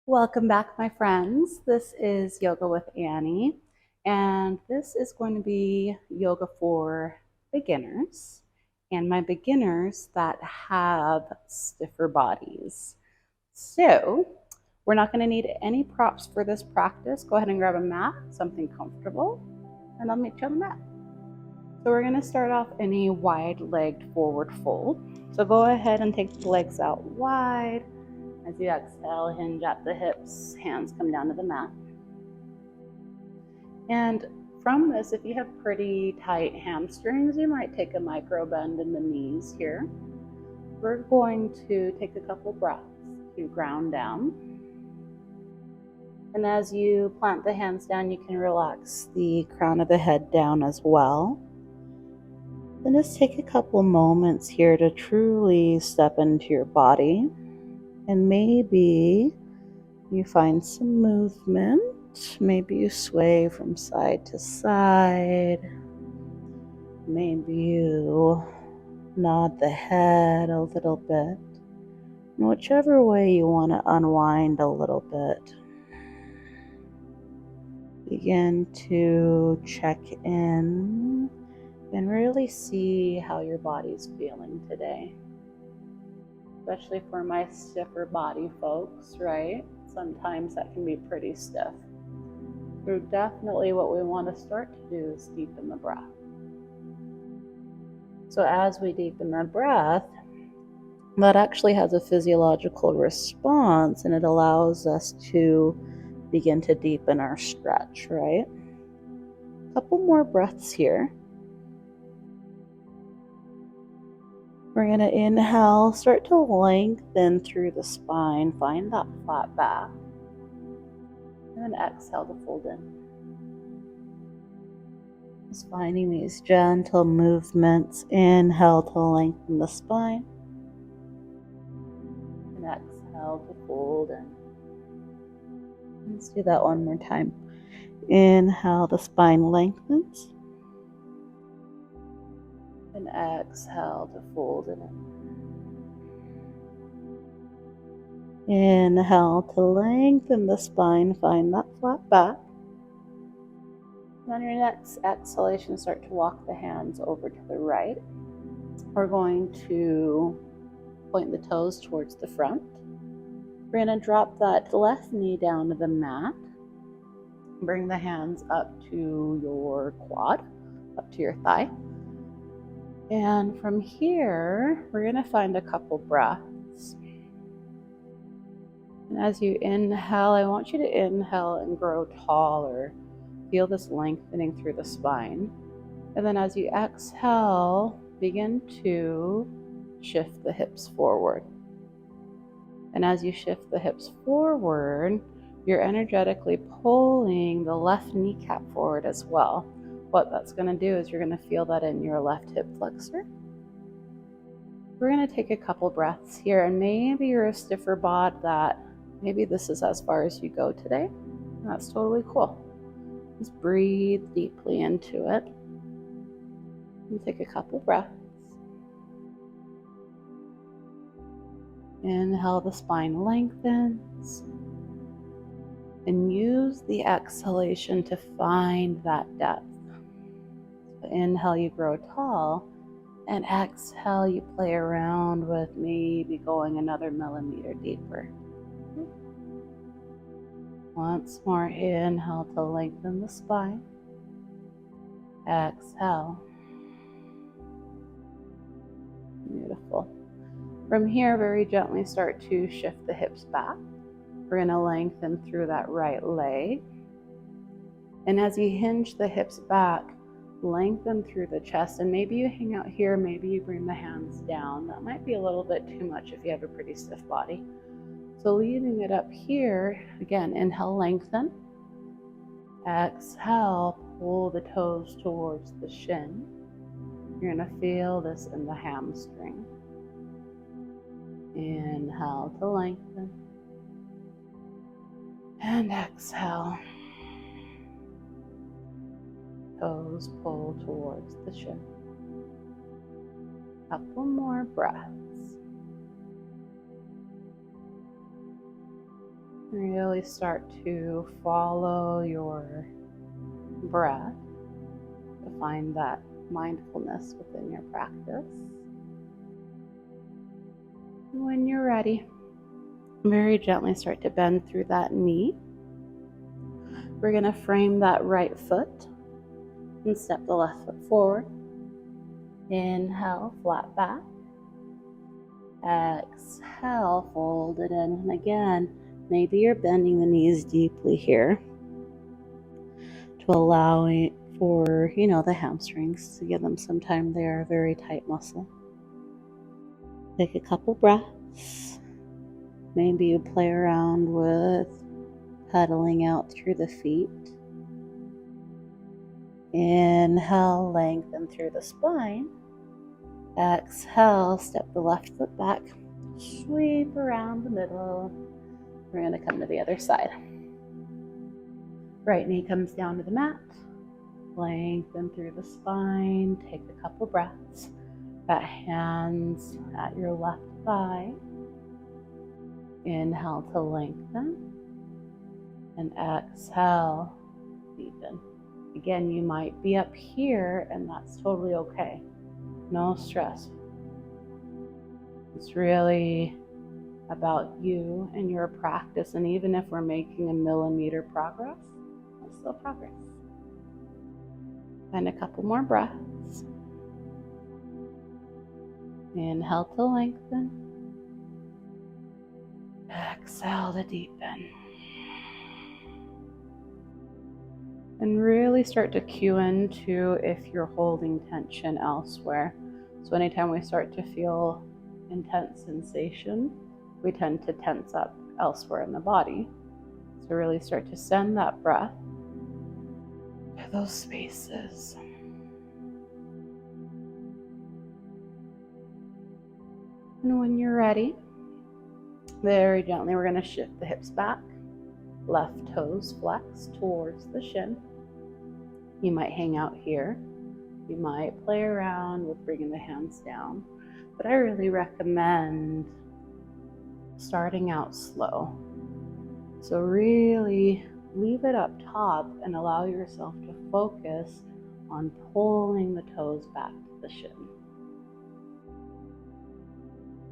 Welcome back, my friends. This is Yoga with Annie, and this is going to be yoga for beginners and my beginners that have stiffer bodies. So, we're not going to need any props for this practice. Go ahead and grab a mat, something comfortable, and I'll meet you on the mat. So, we're going to start off in a wide-legged forward fold. So, go ahead and take the legs out wide. As you exhale, hinge at the hips, hands come down to the mat. And from this, if you have pretty tight hamstrings, you might take a micro bend in the knees here. We're going to take a couple breaths to ground down. And as you plant the hands down, you can relax the crown of the head down as well. Then just take a couple moments here to truly step into your body. And maybe you find some movement. Maybe you sway from side to side. Maybe you nod the head a little bit. And whichever way you want to unwind a little bit. Begin to check in and really see how your body's feeling today. Especially for my stiffer body folks, right? Sometimes that can be pretty stiff. So definitely what we want to start to do is deepen the breath. So as we deepen the breath, that actually has a physiological response and it allows us to begin to deepen our stretch, right? A couple more breaths here. We're going to inhale, start to lengthen through the spine, find that flat back. And then exhale to fold in. Just finding these gentle movements. Inhale to lengthen the spine. And exhale to fold in. Let's do that one more time. Inhale, the spine lengthens. And exhale to fold it in. Inhale to lengthen the spine, find that flat back. And on your next exhalation, start to walk the hands over to the right. We're going to point the toes towards the front. We're going to drop that left knee down to the mat. Bring the hands up to your quad, up to your thigh. And from here, we're going to find a couple breaths. And as you inhale, I want you to inhale and grow taller. Feel this lengthening through the spine. And then as you exhale, begin to shift the hips forward. And as you shift the hips forward, you're energetically pulling the left kneecap forward as well. What that's going to do is you're going to feel that in your left hip flexor. We're going to take a couple breaths here, and maybe you're a stiffer bod that maybe this is as far as you go today. That's totally cool. Just breathe deeply into it. And take a couple breaths. Inhale, the spine lengthens. And use the exhalation to find that depth. So inhale, you grow tall. And exhale, you play around with maybe going another millimeter deeper. Once more, inhale to lengthen the spine. Exhale. Beautiful. From here, very gently start to shift the hips back. We're going to lengthen through that right leg. And as you hinge the hips back, lengthen through the chest. And maybe you hang out here, maybe you bring the hands down. That might be a little bit too much if you have a pretty stiff body. So leaving it up here, again, inhale, lengthen. Exhale, pull the toes towards the shin. You're going to feel this in the hamstring. Inhale to lengthen. And exhale. Toes pull towards the shin. Couple more breaths. Really start to follow your breath to find that mindfulness within your practice. When you're ready, very gently start to bend through that knee. We're going to frame that right foot and step the left foot forward. Inhale, flat back. Exhale, fold it in. And again, maybe you're bending the knees deeply here to allow for, the hamstrings to give them some time. They are a very tight muscle. Take a couple breaths. Maybe you play around with pedaling out through the feet. Inhale, lengthen through the spine. Exhale, step the left foot back. Sweep around the middle. We're going to come to the other side. Right knee comes down to the mat. Lengthen through the spine. Take a couple breaths. Got hands at your left thigh. Inhale to lengthen. And exhale, deepen. Again, you might be up here, and that's totally okay. No stress. It's really about you and your practice, and even if we're making a millimeter progress, that's still progress. And a couple more breaths. Inhale to lengthen. Exhale to deepen. And really start to cue into if you're holding tension elsewhere. So anytime we start to feel intense sensation, we tend to tense up elsewhere in the body. So really start to send that breath to those spaces. And when you're ready, very gently, we're going to shift the hips back. Left toes flex towards the shin. You might hang out here. You might play around with bringing the hands down. But I really recommend starting out slow. So really leave it up top and allow yourself to focus on pulling the toes back to the shin.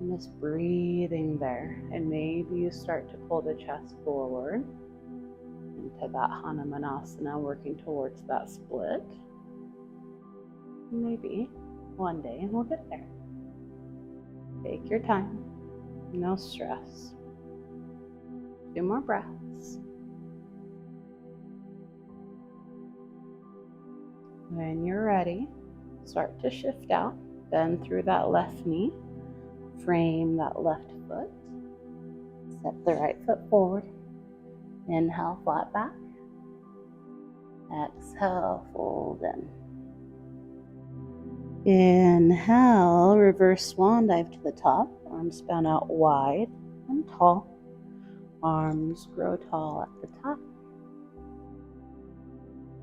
And just breathing there. And maybe you start to pull the chest forward into that Hanumanasana, working towards that split. Maybe one day, and we'll get there. Take your time. No stress. 2 more breaths. When you're ready, start to shift out. Bend through that left knee. Frame that left foot. Step the right foot forward. Inhale, flat back. Exhale, fold in. Inhale, reverse swan dive to the top. Arms span out wide and tall. Arms grow tall at the top.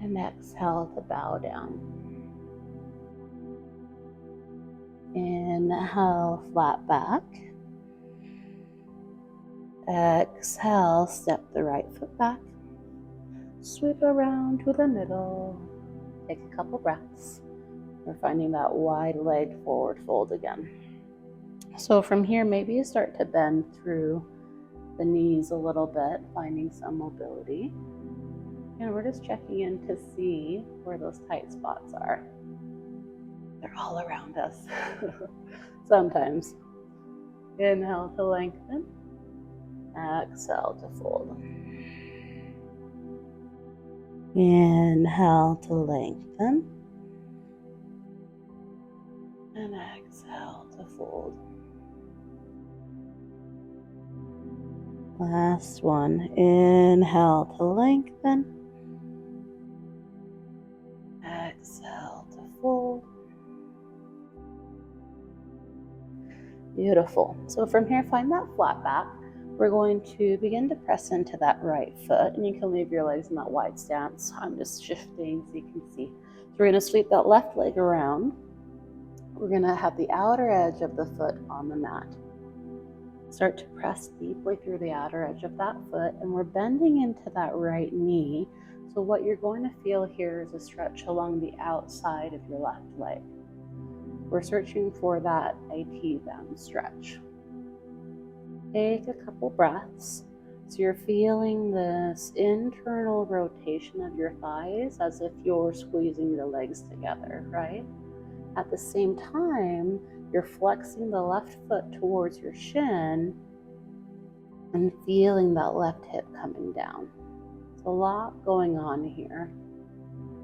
And exhale to bow down. Inhale, flat back. Exhale, step the right foot back. Sweep around to the middle. Take a couple breaths. We're finding that wide leg forward fold again. So from here, maybe you start to bend through the knees a little bit, finding some mobility. And we're just checking in to see where those tight spots are. They're all around us. Sometimes. Inhale to lengthen. Exhale to fold. Inhale to lengthen. And exhale to fold. Last one. Inhale to lengthen. Exhale to fold. Beautiful. So from here, find that flat back. We're going to begin to press into that right foot, and you can leave your legs in that wide stance. I'm just shifting so you can see. So we're going to sweep that left leg around. We're going to have the outer edge of the foot on the mat. Start to press deeply through the outer edge of that foot, and we're bending into that right knee. So what you're going to feel here is a stretch along the outside of your left leg. We're searching for that IT bend stretch. Take a couple breaths. So you're feeling this internal rotation of your thighs as if you're squeezing your legs together, right? At the same time, you're flexing the left foot towards your shin and feeling that left hip coming down. There's a lot going on here.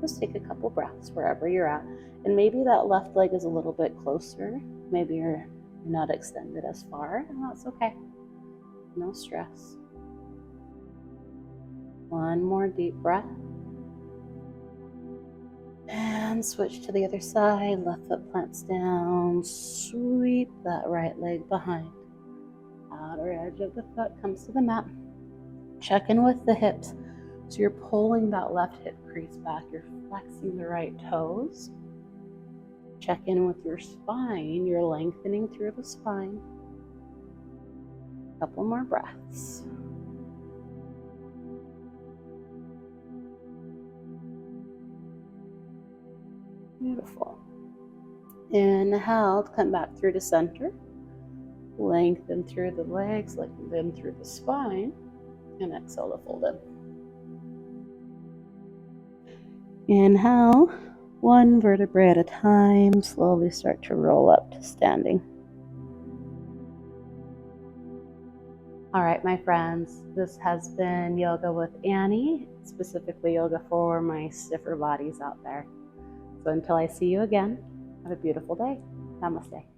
Just take a couple breaths wherever you're at. And maybe that left leg is a little bit closer. Maybe you're not extended as far, and that's okay. No stress. One more deep breath. And switch to the other side. Left foot plants down. Sweep that right leg behind. Outer edge of the foot comes to the mat. Check in with the hips. So you're pulling that left hip crease back. You're flexing the right toes. Check in with your spine. You're lengthening through the spine. Couple more breaths. Beautiful. Inhale, come back through to center. Lengthen through the legs, lengthen through the spine. And exhale to fold in. Inhale, one vertebrae at a time. Slowly start to roll up to standing. All right, my friends, this has been Yoga with Annie, specifically yoga for my stiffer bodies out there. So until I see you again, have a beautiful day. Namaste.